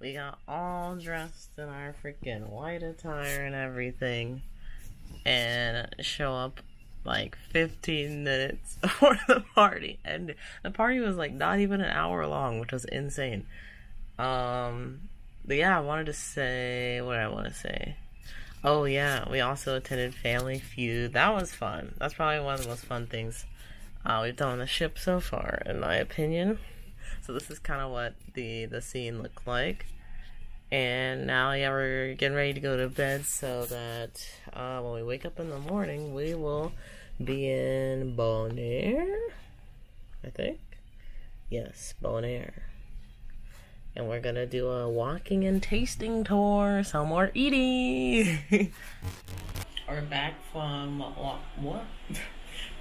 We got all dressed in our freaking white attire and everything, and show up like 15 minutes before the party. And the party was like not even an hour long, which was insane. But yeah, I wanted to say, what did I want to say? Oh yeah, we also attended Family Feud. That was fun. That's probably one of the most fun things we've done on the ship so far, in my opinion. So this is kind of what the scene looked like. And now, yeah, we're getting ready to go to bed so that when we wake up in the morning, we will be in Bonaire, I think. Yes, Bonaire. And we're gonna do a walking and tasting tour, some more eating. We're back from, what?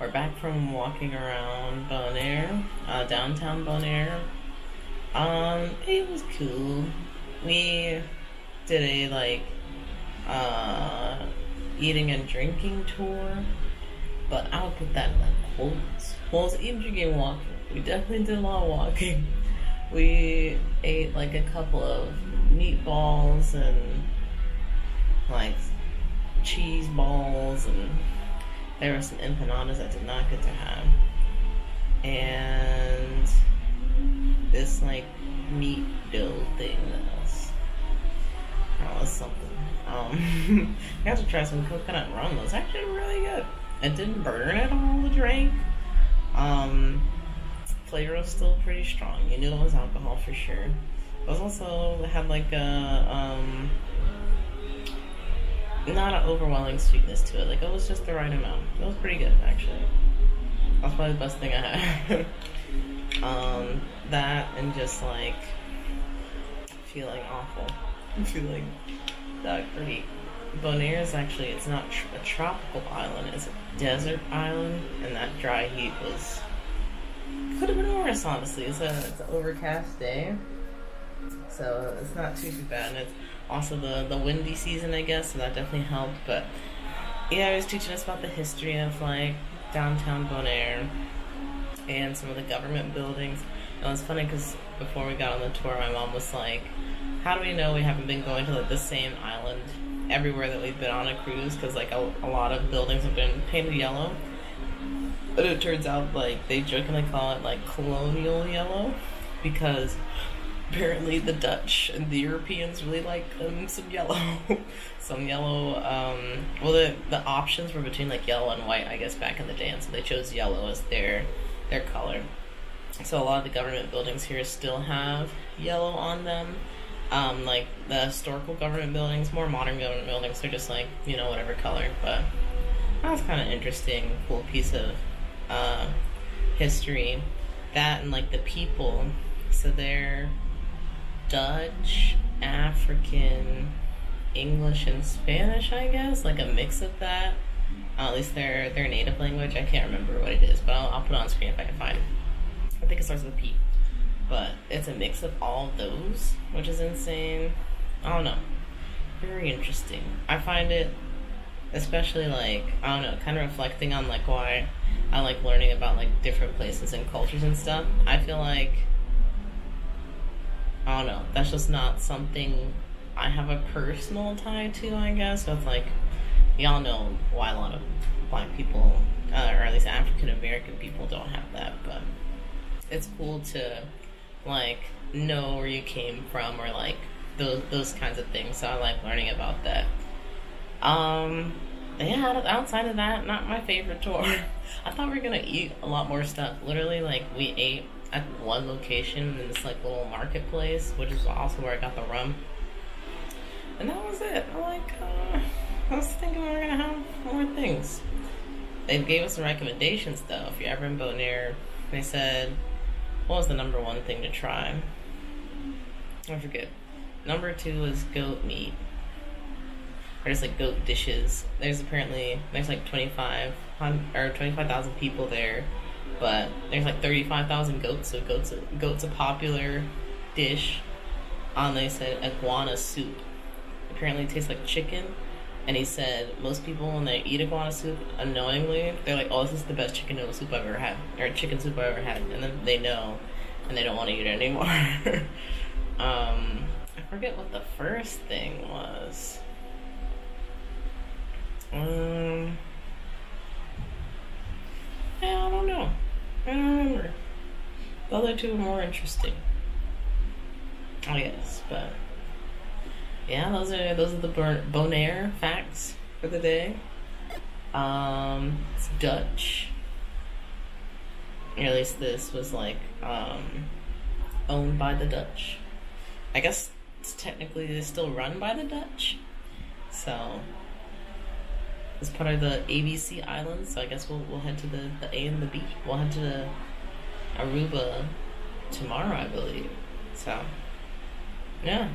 We're back from walking around Bonaire, downtown Bonaire. It was cool. We did a, like, eating and drinking tour, but I would put that in, like, quotes. Well, it was eating, drinking, and walking. We definitely did a lot of walking. We ate, like, a couple of meatballs and, like, cheese balls, and there were some empanadas I did not get to have. And this, like, meat dough thing that was something. I got to try some coconut rum. It was actually really good. It didn't burn at all, the drink. Flavor was still pretty strong. You knew it was alcohol for sure. It was also, it had like a, not an overwhelming sweetness to it. Like, it was just the right amount. It was pretty good, actually. That's probably the best thing I had. That and just like feeling awful. Feeling that great. Bonaire is actually, it's not a tropical island, it's a desert island, and that dry heat was, could have been worse, honestly. It's an overcast day, so it's not too bad, and it's also the windy season, I guess, so that definitely helped. But yeah, he was teaching us about the history of like downtown Bonaire and some of the government buildings. And it was funny because before we got on the tour, my mom was like, how do we know we haven't been going to like the same island everywhere that we've been on a cruise? Because like a lot of buildings have been painted yellow, but it turns out like they jokingly call it like colonial yellow, because apparently the Dutch and the Europeans really like some yellow. Some yellow, well, the options were between like yellow and white, I guess, back in the day, and so they chose yellow as their color. So a lot of the government buildings here still have yellow on them. Like the historical government buildings, more modern government buildings, they're just like, you know, whatever color. But that was kind of interesting, cool piece of history. That and like the people, so they're Dutch, African, English, and Spanish, I guess, like a mix of that. At least their native language. I can't remember what it is, but I'll put it on screen if I can find it. I think it starts with a P. But it's a mix of all of those, which is insane. I don't know. Very interesting. I find it, especially like, I don't know, kind of reflecting on like why I like learning about like different places and cultures and stuff. I feel like, I don't know, that's just not something I have a personal tie to, I guess. With like, y'all know why a lot of black people, or at least African American people, don't have that, but it's cool to like know where you came from, or like those kinds of things. So I like learning about that. Yeah, outside of that, not my favorite tour. I thought we were gonna eat a lot more stuff. Literally, like, we ate at one location in this like little marketplace, which is also where I got the rum, and that was it. I was thinking we were gonna have more things. They gave us some recommendations though. If you're ever in Bonaire, they said, what was the number one thing to try? I forget. Number 2 is goat meat. Or just like goat dishes. There's like 25,000 people there, but there's like 35,000 goats, so goat's a popular dish. They said iguana soup. Apparently it tastes like chicken. And he said most people, when they eat iguana soup, unknowingly, they're like, oh, this is the best chicken noodle soup I've ever had, or chicken soup I've ever had, and then they know, and they don't want to eat it anymore. I forget what the first thing was. Yeah, I don't know. I don't remember. The other two are more interesting, I guess. But yeah, those are the Bonaire facts for the day. It's Dutch. Or at least this was like owned by the Dutch. I guess it's technically still run by the Dutch. So it's part of the ABC Islands. So I guess we'll head to the A and the B. We'll head to the Aruba tomorrow, I believe. So yeah.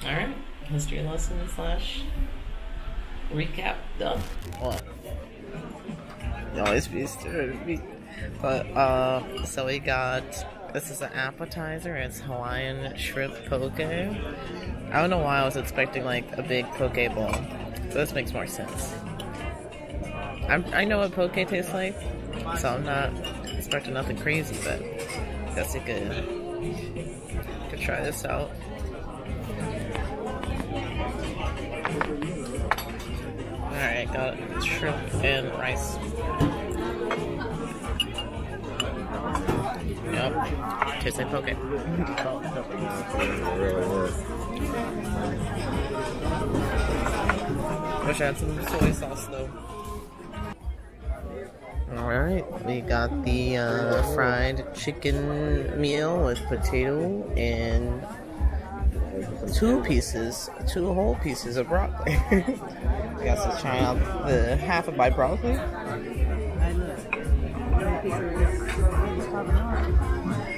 Alright. History lesson / recap done. What? No, it's but so we got, this is an appetizer. It's Hawaiian shrimp poke. I don't know why I was expecting like a big poke bowl. So this makes more sense. I know what poke tastes like, so I'm not expecting nothing crazy, but I guess you could try this out. Alright, got shrimp and rice. Yep, tastes like poke. Wish I had some soy sauce though. Alright, we got the fried chicken meal with potato and two whole pieces of broccoli. I guess let's try out the half of my broccoli.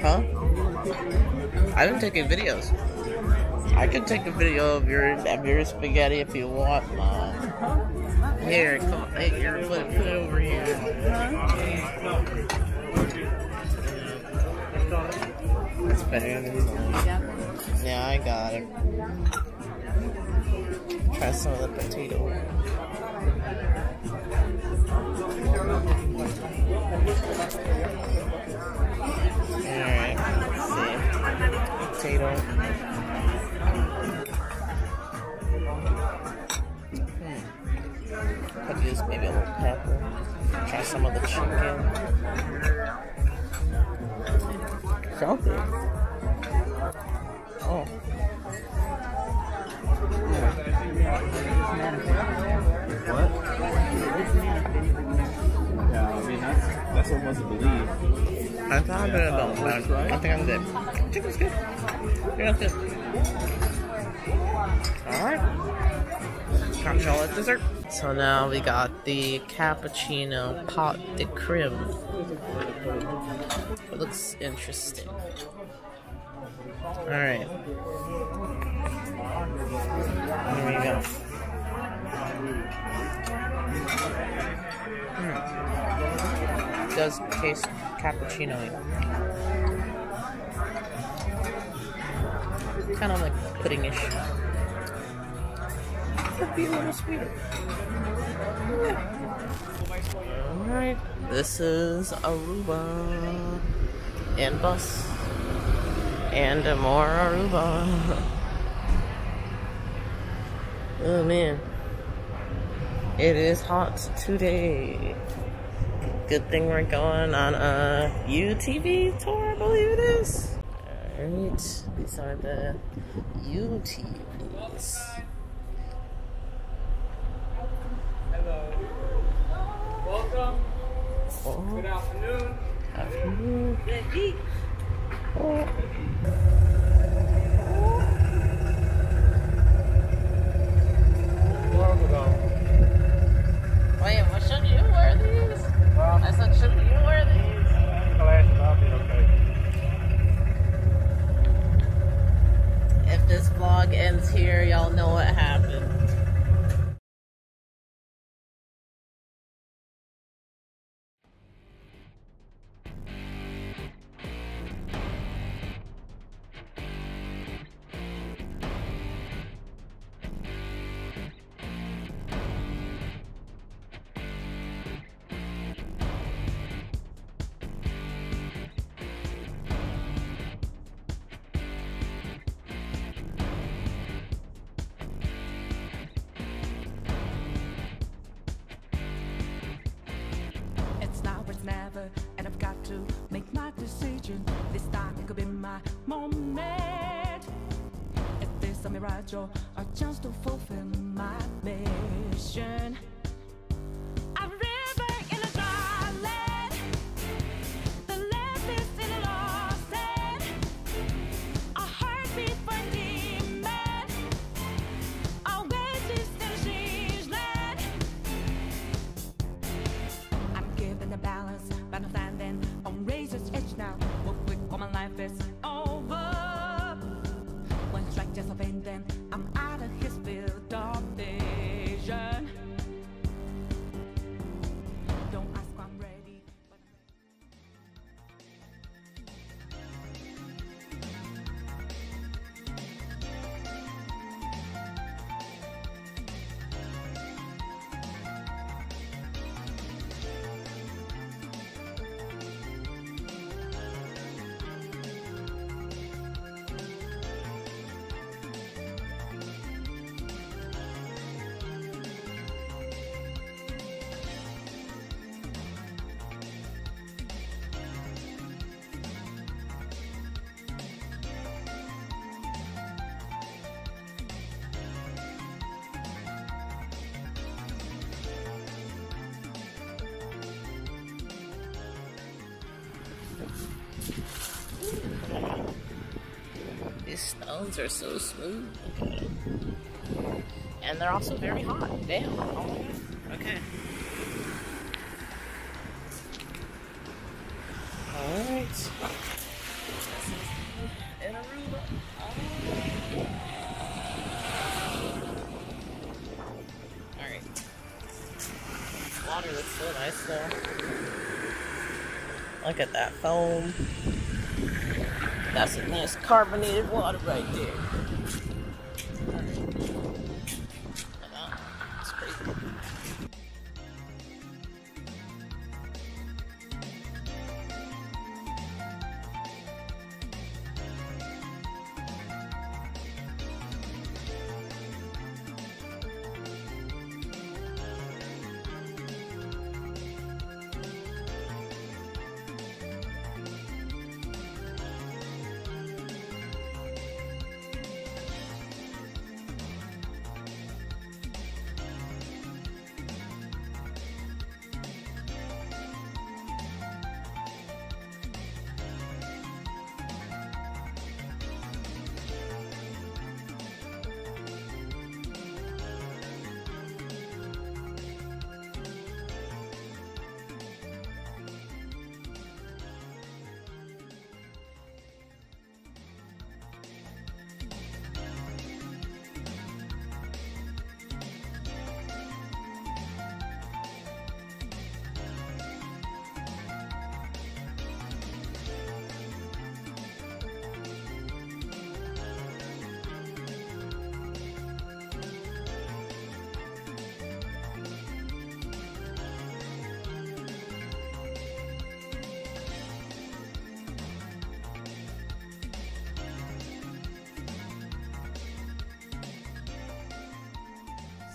Huh? I didn't take any videos. I can take a video of your spaghetti if you want, Mom. Here, come on, hey, here, put it over here. It's better than mine. Yeah, I got it. Try some of the potato. Alright, let's see. Potato. Could use maybe a little pepper. Try some of the chicken. Felt good. Oh. What? Yeah, I mean, that's almost a belief. I thought I'd been about one. I think I'm good. Chicken's good. Yeah, that's good. Alright. Got y'all at dessert. So now we got the cappuccino pot de creme. It looks interesting. Alright. Here we go. It does taste cappuccino-y. Kind of like pudding-ish. Could be a little sweeter. Alright, this is Aruba and bus and more Aruba. Oh man, it is hot today. Good thing we're going on a UTV tour, I believe it is. Alright, these are the UTVs. Welcome. Oh. Good afternoon. Afternoon. Oh. Wait, what should you wear these? Well, I said, should you wear these? glasses, I'll be okay. If this vlog ends here, y'all know what happened. fragile, a chance to fulfill my mission. A river in a dry land, the left is in a lost land, a heartbeat for demon, a oasis in a strange land. I'm given the balance, but I'm standing on razor's edge now. What quick, all my life is over. One strike just offend them, I'm out of his field of vision. Don't ask why I'm ready, but These stones are so smooth. And they're also very hot. Damn. Oh my god. Okay. Alright. In Aruba. Alright. Water looks so nice though. Look at that foam. That's a nice carbonated water right there. It's crazy.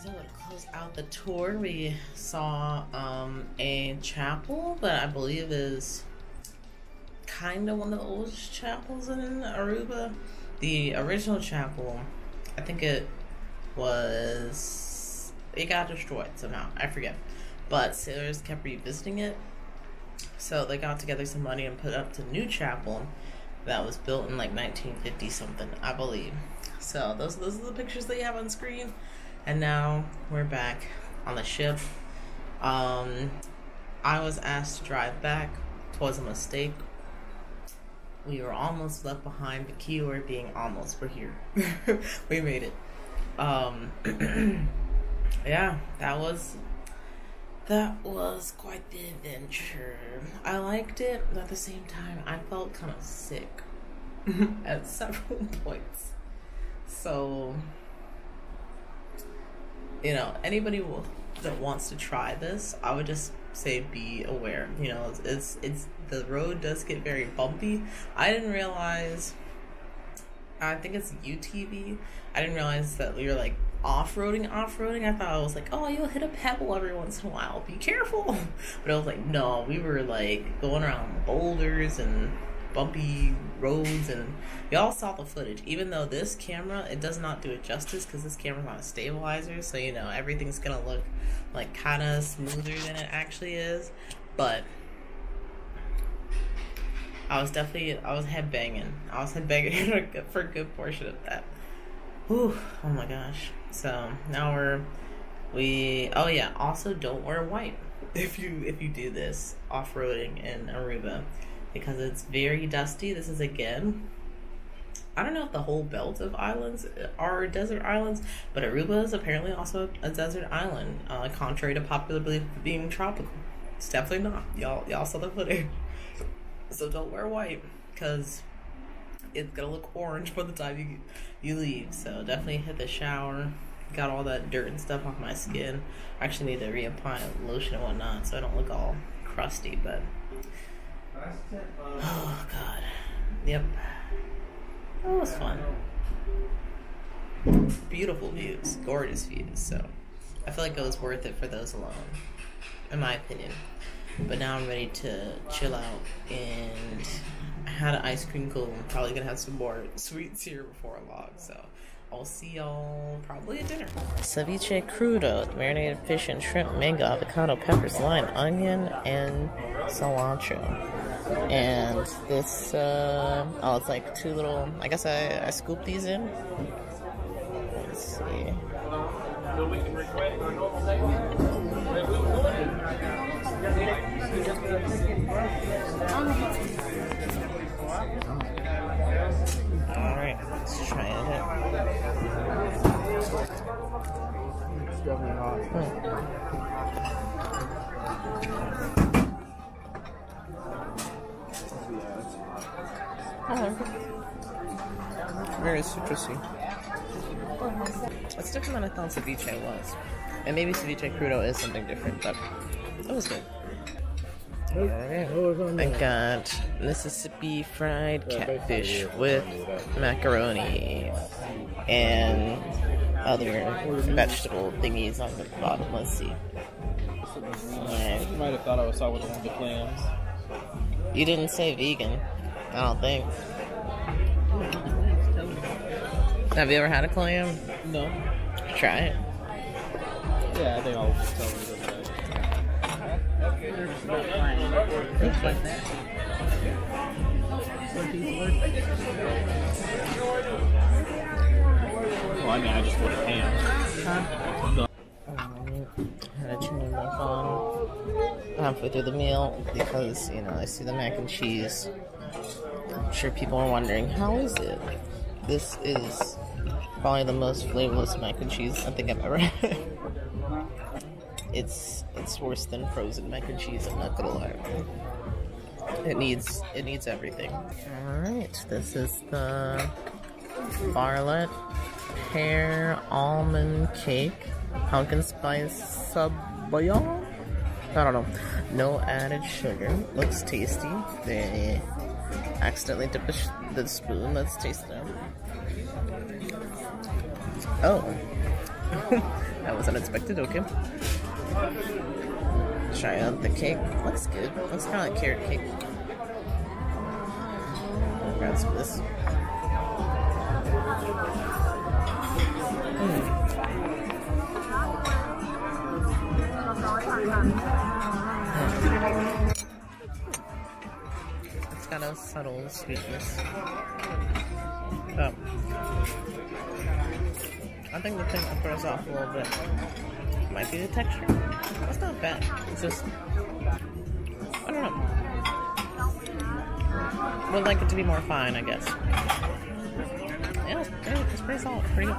So to close out the tour, we saw a chapel that I believe is kind of one of the oldest chapels in Aruba. The original chapel, I think it got destroyed somehow, I forget. But sailors kept revisiting it, so they got together some money and put up the new chapel that was built in like 1950 something, I believe. So those are the pictures that you have on screen. And now we're back on the ship. I was asked to drive back. It was a mistake. We were almost left behind. The key word being almost. We're here. We made it. Yeah, that was quite the adventure. I liked it, but at the same time, I felt kind of sick at several points. So, you know, anybody that wants to try this, I would just say be aware. You know, it's the road does get very bumpy. I didn't realize. I think it's UTV. I didn't realize that we were like off-roading. I thought I was like, oh, you'll hit a pebble every once in a while. Be careful. But I was like, no, we were like going around boulders and bumpy roads, and y'all saw the footage. Even though this camera, it does not do it justice because this camera's on a stabilizer, so you know everything's gonna look like kind of smoother than it actually is. But I was headbanging. I was headbanging for a good portion of that. Whew, oh my gosh. So now oh yeah, also don't wear white if you do this off-roading in Aruba, because it's very dusty. This is, again, I don't know if the whole belt of islands are desert islands, but Aruba is apparently also a desert island, contrary to popular belief of being tropical. It's definitely not. Y'all saw the footage. So don't wear white, because it's gonna look orange by the time you leave. So definitely hit the shower. Got all that dirt and stuff off my skin. I actually need to reapply lotion and whatnot so I don't look all crusty, but oh god. Yep. That was fun. Beautiful views, gorgeous views, so I feel like it was worth it for those alone, in my opinion. But now I'm ready to chill out, and I had an ice cream cone. I'm probably gonna have some more sweets here before long, so I'll see y'all probably at dinner. Ceviche crudo, marinated fish and shrimp, mango, avocado, peppers, lime, onion, and cilantro. And this, oh, it's like two little, I guess I scooped these in. Let's see. Alright, let's try it out. It's definitely hot. Oh, very citrusy. It's different than I thought ceviche was. And maybe ceviche crudo is something different, but it was good. Alright, I got Mississippi fried catfish with macaroni and other vegetable thingies on the bottom. Let's see. You might have thought I was talking about the clams. You didn't say vegan, I don't think. Have you ever had a clam? No. Try it. Yeah, I think I'll just tell her that. Well, I mean, I just want ham. Had to turn my phone halfway through the meal because, you know, I see the mac and cheese. I'm sure people are wondering, how is it? This is probably the most flavorless mac and cheese I think I've ever had. It's worse than frozen mac and cheese, I'm not gonna lie. It needs everything. Alright, this is the Barlett pear almond cake, pumpkin spice sabayon. I don't know. No added sugar. Looks tasty. They accidentally dipped the spoon. Let's taste it. Oh. That was unexpected. Okay. Try out the cake. Looks good. Looks kind of like carrot cake. I'll grab some of this. It's got a subtle sweetness. I think the thing that throws off a little bit might be the texture. It's not bad. It's just, I don't know. Would like it to be more fine, I guess. Yeah, it's pretty solid. Pretty good.